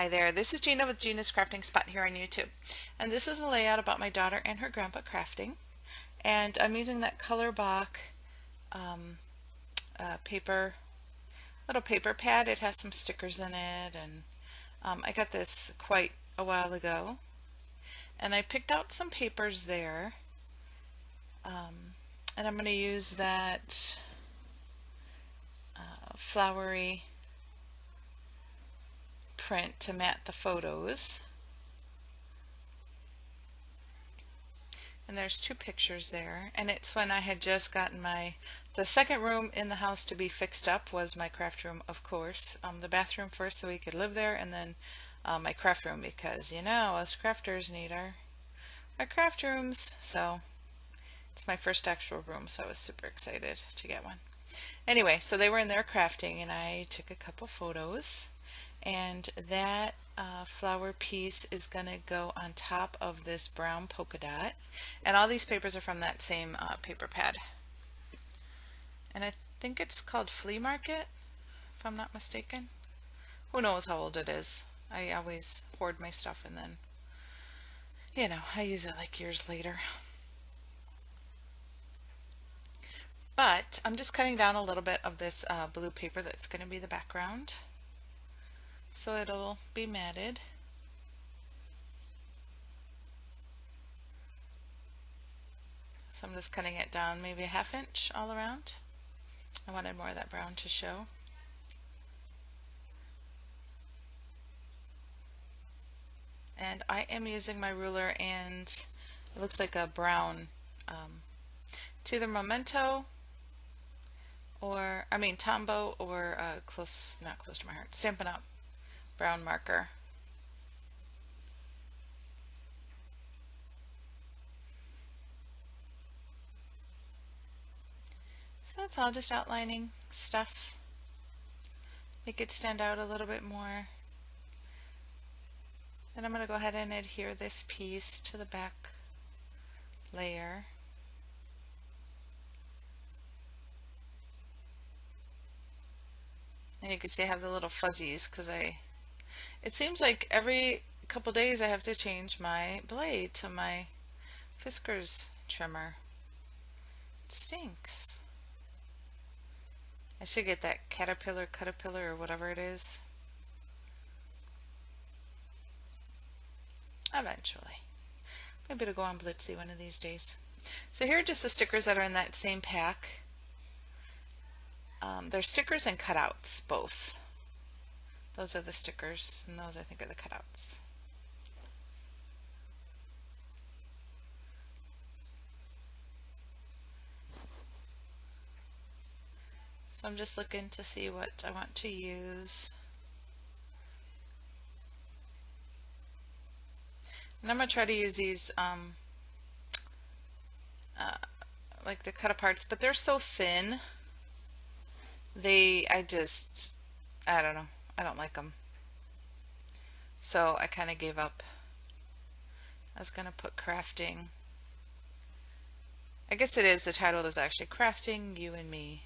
Hi there, this is Gina with Gina's Crafting Spot here on YouTube. And this is a layout about my daughter and her grandpa crafting. And I'm using that color block um, paper, little paper pad. It has some stickers in it, and I got this quite a while ago. And I picked out some papers there. And I'm going to use that flowery print to mat the photos. And there's two pictures there, and it's when I had just gotten the second room in the house to be fixed up was my craft room, of course. The bathroom first so we could live there, and then my craft room because, you know, us crafters need our craft rooms. So it's my first actual room, so I was super excited to get one. Anyway, so they were in there crafting, and I took a couple photos, and that flower piece is going to go on top of this brown polka dot, and all these papers are from that same paper pad, and I think it's called Flea Market, if I'm not mistaken. Who knows how old it is? I always hoard my stuff and then, you know, I use it like years later. But I'm just cutting down a little bit of this blue paper that's going to be the background, so it'll be matted. So I'm just cutting it down maybe a ½ inch all around. I wanted more of that brown to show. And I am using my ruler, and it looks like a brown, it's either Memento or, Tombow or not close to my heart, Stampin' Up! Brown marker. So it's all just outlining stuff. Make it stand out a little bit more. Then I'm going to go ahead and adhere this piece to the back layer. And you can see I have the little fuzzies because it seems like every couple days I have to change my blade to my Fiskars trimmer. It stinks. I should get that caterpillar or whatever it is. Eventually. Maybe it'll go on Blitsy one of these days. So here are just the stickers that are in that same pack. There's stickers and cutouts, both. Those are the stickers, and those I think are the cutouts. So I'm just looking to see what I want to use. And I'm going to try to use these like the cut aparts, but they're so thin. I don't know. I don't like them. So I kind of gave up. I was going to put crafting. I guess it is, the title is actually Crafting You and Me.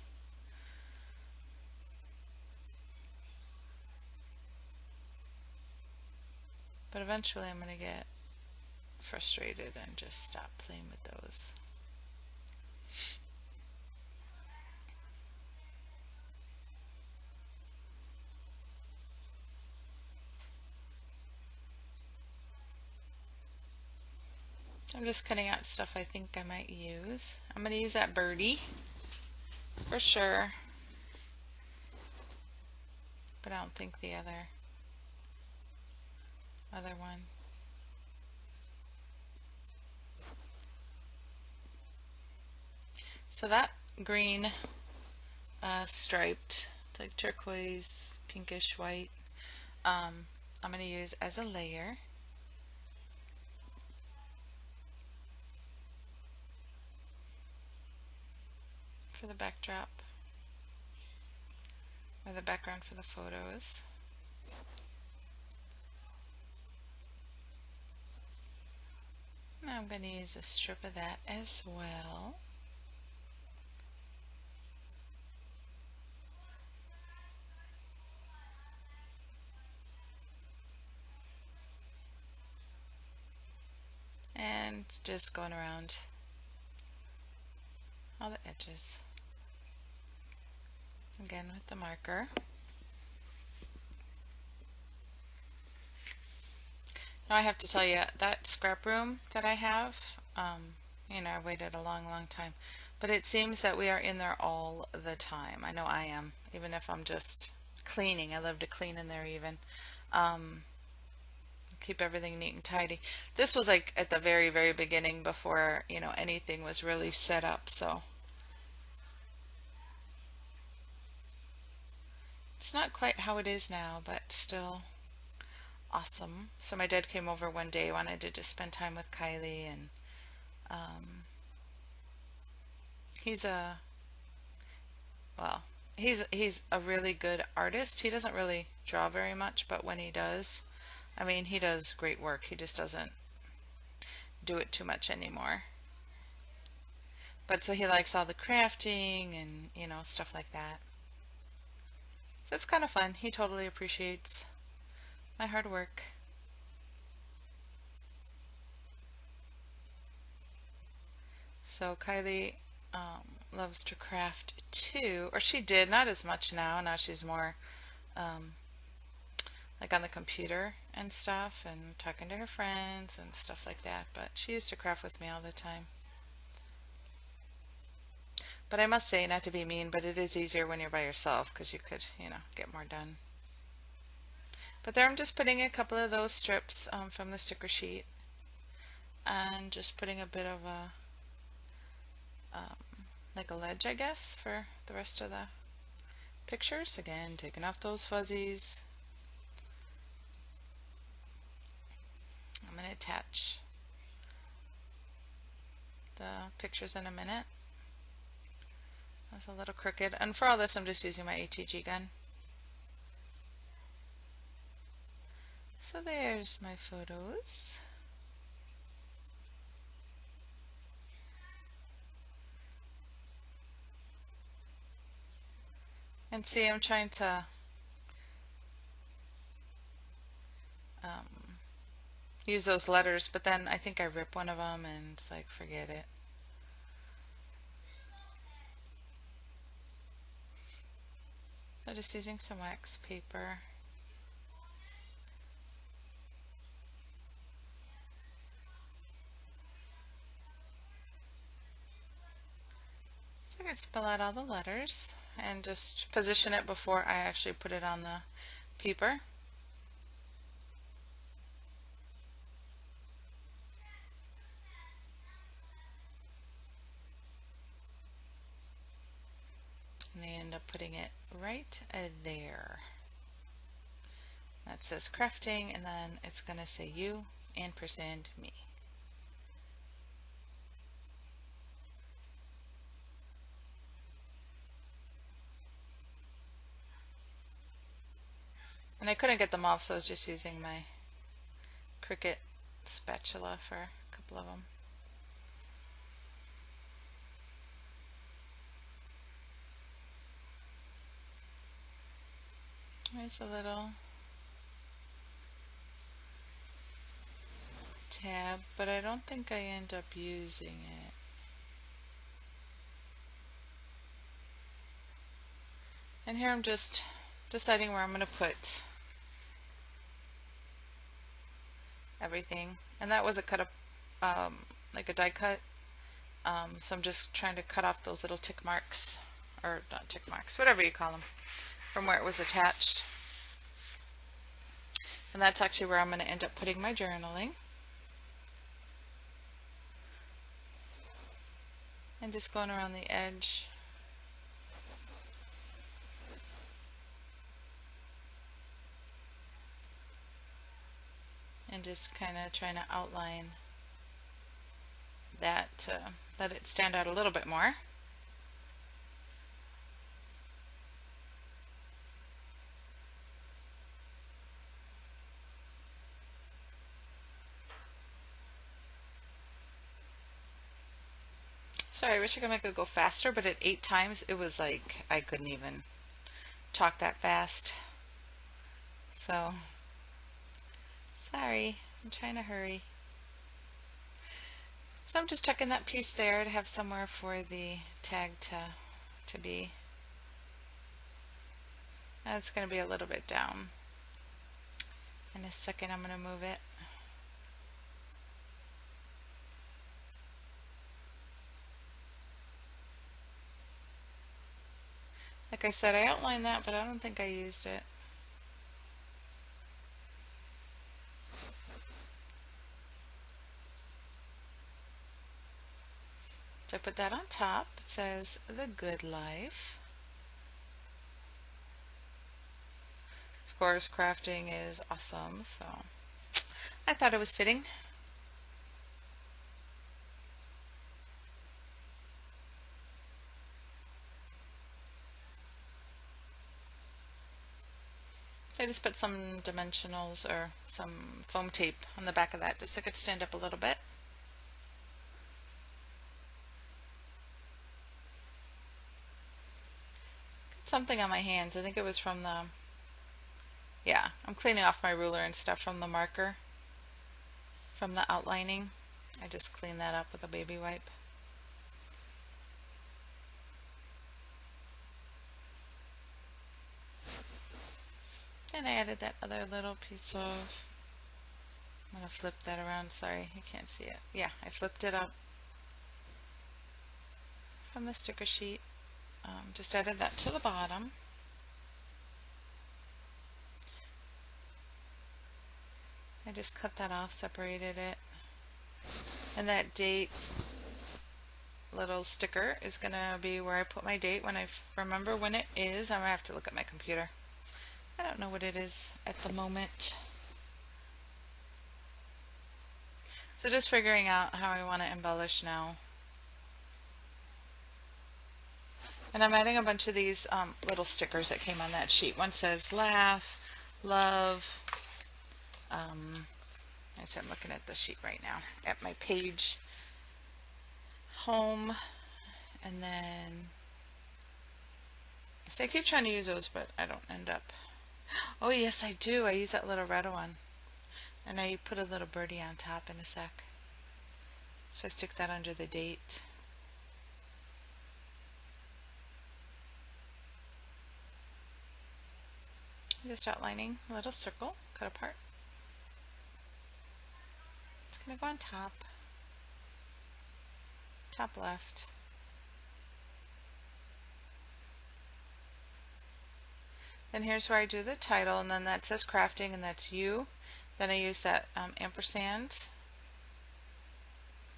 But eventually I'm going to get frustrated and just stop playing with those. I'm just cutting out stuff I think I might use. I'm going to use that birdie for sure, but I don't think the other one. So that green striped, it's like turquoise, pinkish white, I'm going to use as a layer. For the backdrop or the background for the photos. Now I'm going to use a strip of that as well. It's just going around all the edges. Again with the marker. Now I have to tell you, that scrap room that I have, I waited a long, long time. But it seems that we are in there all the time. I know I am, even if I'm just cleaning. I love to clean in there even. Um, Keep everything neat and tidy. This was like at the very, very beginning before, anything was really set up. So it's not quite how it is now, but still awesome. So my dad came over one day, wanted to just spend time with Kylie, and he's a well, he's a really good artist. He doesn't really draw very much, but when he does, I mean, he does great work. He just doesn't do it too much anymore. But so he likes all the crafting and, stuff like that. So it's kind of fun. He totally appreciates my hard work. So Kylie loves to craft too, or she did, not as much now. Now she's more um, like on the computer and stuff and talking to her friends and stuff like that. But she used to craft with me all the time. But I must say, not to be mean, but it is easier when you're by yourself because you could, get more done. But there I'm just putting a couple of those strips from the sticker sheet and just putting a bit of like a ledge, I guess, for the rest of the pictures. Again, taking off those fuzzies. I'm going to attach the pictures in a minute. That's a little crooked. And for all this, I'm just using my ATG gun. So there's my photos. And see, I'm trying to use those letters, but then I think I rip one of them and it's like, forget it. So just using some wax paper. So I could spell out all the letters and just position it before I actually put it on the paper. And I end up putting it right there. That says crafting, and then it's going to say you ampersand me. And I couldn't get them off, so I was just using my Cricut spatula for a couple of them. There's a little tab, but I don't think I end up using it. And here I'm just deciding where I'm going to put everything. And that was a cut up, like a die cut. So I'm just trying to cut off those little tick marks, or not tick marks, whatever you call them, from where it was attached. And that's actually where I'm going to end up putting my journaling. And just going around the edge. And just kind of trying to outline that to let it stand out a little bit more. Sorry, I wish I could make it go faster, but at 8 times it was like I couldn't even talk that fast. So, sorry, I'm trying to hurry. So I'm just checking that piece there to have somewhere for the tag to be. And it's going to be a little bit down. In a second I'm going to move it. Like I said, I outlined that, but I don't think I used it. So I put that on top. It says The Good Life. Of course, crafting is awesome, so I thought it was fitting. I just put some dimensionals or some foam tape on the back of that just so it could stand up a little bit. Got something on my hands. I think it was from the, yeah, I'm cleaning off my ruler and stuff from the marker, from the outlining. I just cleaned that up with a baby wipe. And I added that other little piece of, I'm going to flip that around. Sorry, you can't see it. Yeah, I flipped it up from the sticker sheet. Just added that to the bottom. I just cut that off, separated it. And that date little sticker is going to be where I put my date when I remember when it is. I'm going to have to look at my computer. I don't know what it is at the moment. So just figuring out how I want to embellish now. And I'm adding a bunch of these little stickers that came on that sheet. One says laugh, love. I said I'm looking at the sheet right now, at my page, home, and then, so I keep trying to use those, but I don't end up. Oh yes, I do. I use that little red one. And I put a little birdie on top in a sec. So I stick that under the date. Just outlining a little circle, cut apart. It's going to go on top, top left. Then here's where I do the title, and then that says crafting, and that's you. Then I use that ampersand,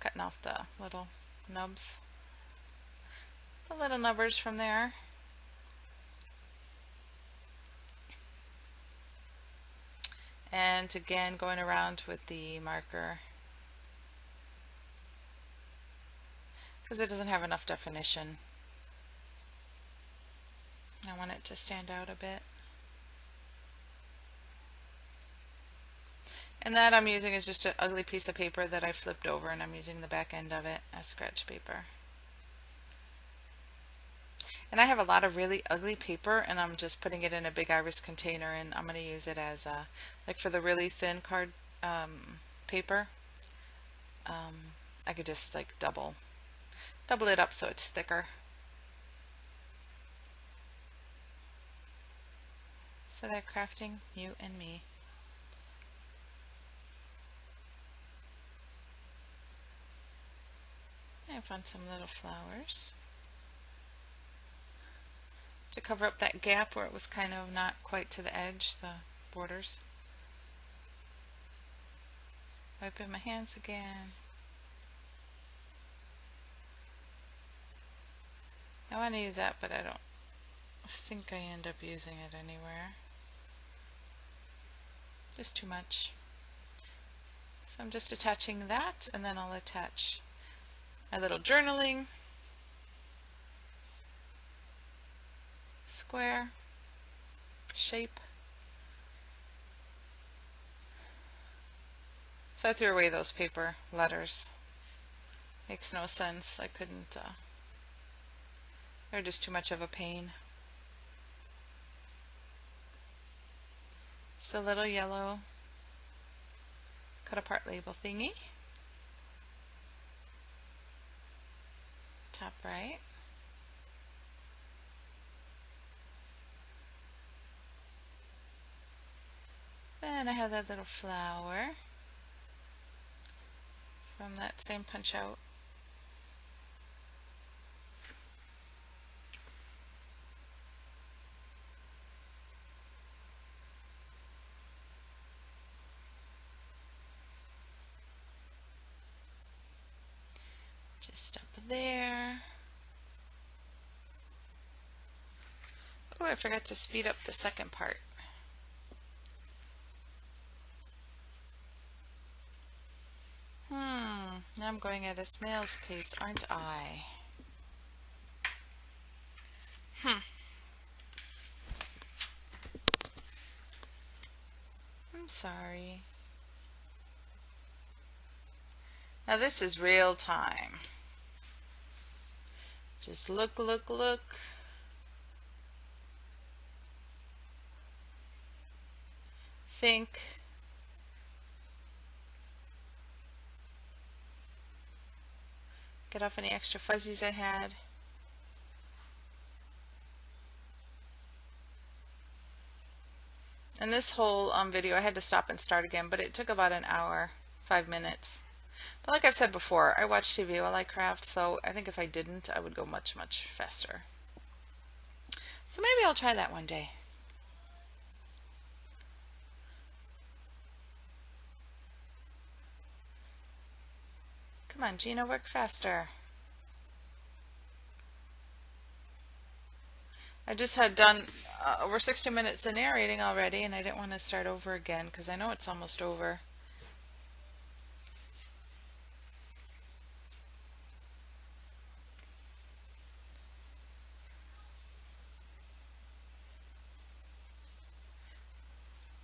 cutting off the little nubs, the little nubbers from there. And again, going around with the marker because it doesn't have enough definition. I want it to stand out a bit. And that I'm using is just an ugly piece of paper that I flipped over, and I'm using the back end of it as scratch paper. And I have a lot of really ugly paper, and I'm just putting it in a big iris container, and I'm going to use it as like for the really thin card paper. I could just like double it up so it's thicker. So they're crafting you and me. I found some little flowers to cover up that gap where it was kind of not quite to the edge, the borders. Wiping my hands again. I want to use that, but I don't think I end up using it anywhere. Just too much. So I'm just attaching that, and then I'll attach my little journaling square shape. So I threw away those paper letters. Makes no sense. I couldn't, they're just too much of a pain. Just a little yellow cut apart label thingy. top right. Then I have that little flower from that same punch out. Just up there. Oh, I forgot to speed up the second part. Now I'm going at a snail's pace, aren't I? I'm sorry. Now this is real time. Just look, look, look. Think. Get off any extra fuzzies I had. And this whole video I had to stop and start again, but it took about an hour, 5 minutes. But like I've said before, I watch TV while I craft, so I think if I didn't, I would go much, much faster. So maybe I'll try that one day. Come on, Gina, work faster. I just had done over 60 minutes of narrating already, and I didn't want to start over again because I know it's almost over.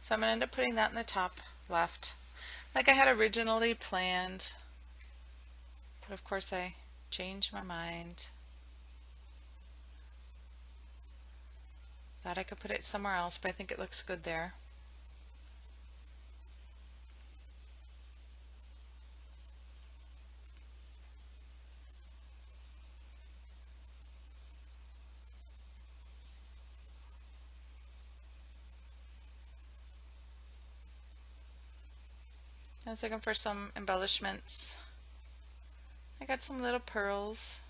So I'm going to end up putting that in the top left, like I had originally planned. But of course I changed my mind. Thought I could put it somewhere else, but I think it looks good there. I was looking for some embellishments. I got some little pearls.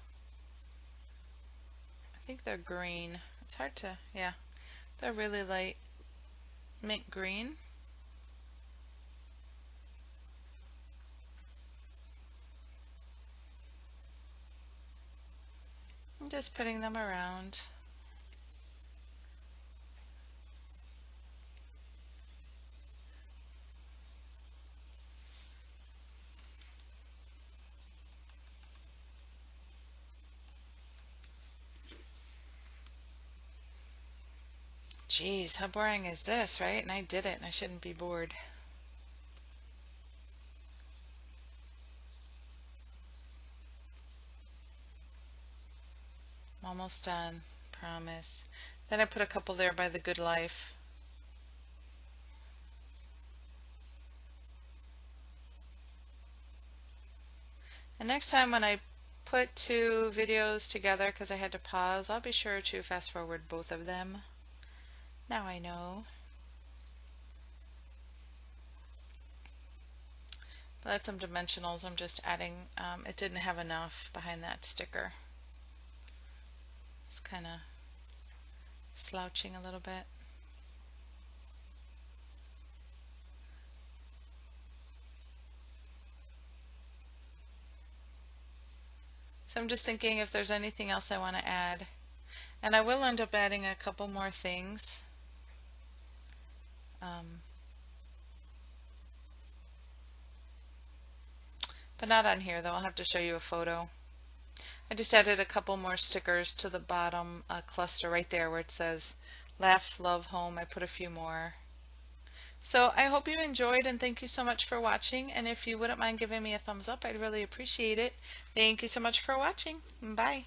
I think they're green. It's hard to, yeah, they're really light mint green. I'm just putting them around. Geez, how boring is this, right? And I did it, and I shouldn't be bored. I'm almost done, promise. Then I put a couple there by the Good Life. And next time when I put two videos together, because I had to pause, I'll be sure to fast forward both of them. Now I know. But that's some dimensionals I'm just adding. It didn't have enough behind that sticker. It's kind of slouching a little bit. So I'm just thinking if there's anything else I want to add. And I will end up adding a couple more things. But not on here though, I'll have to show you a photo. I just added a couple more stickers to the bottom cluster right there where it says Laugh, Love, Home. I put a few more. So I hope you enjoyed, and thank you so much for watching, and if you wouldn't mind giving me a thumbs up, I'd really appreciate it. Thank you so much for watching. Bye.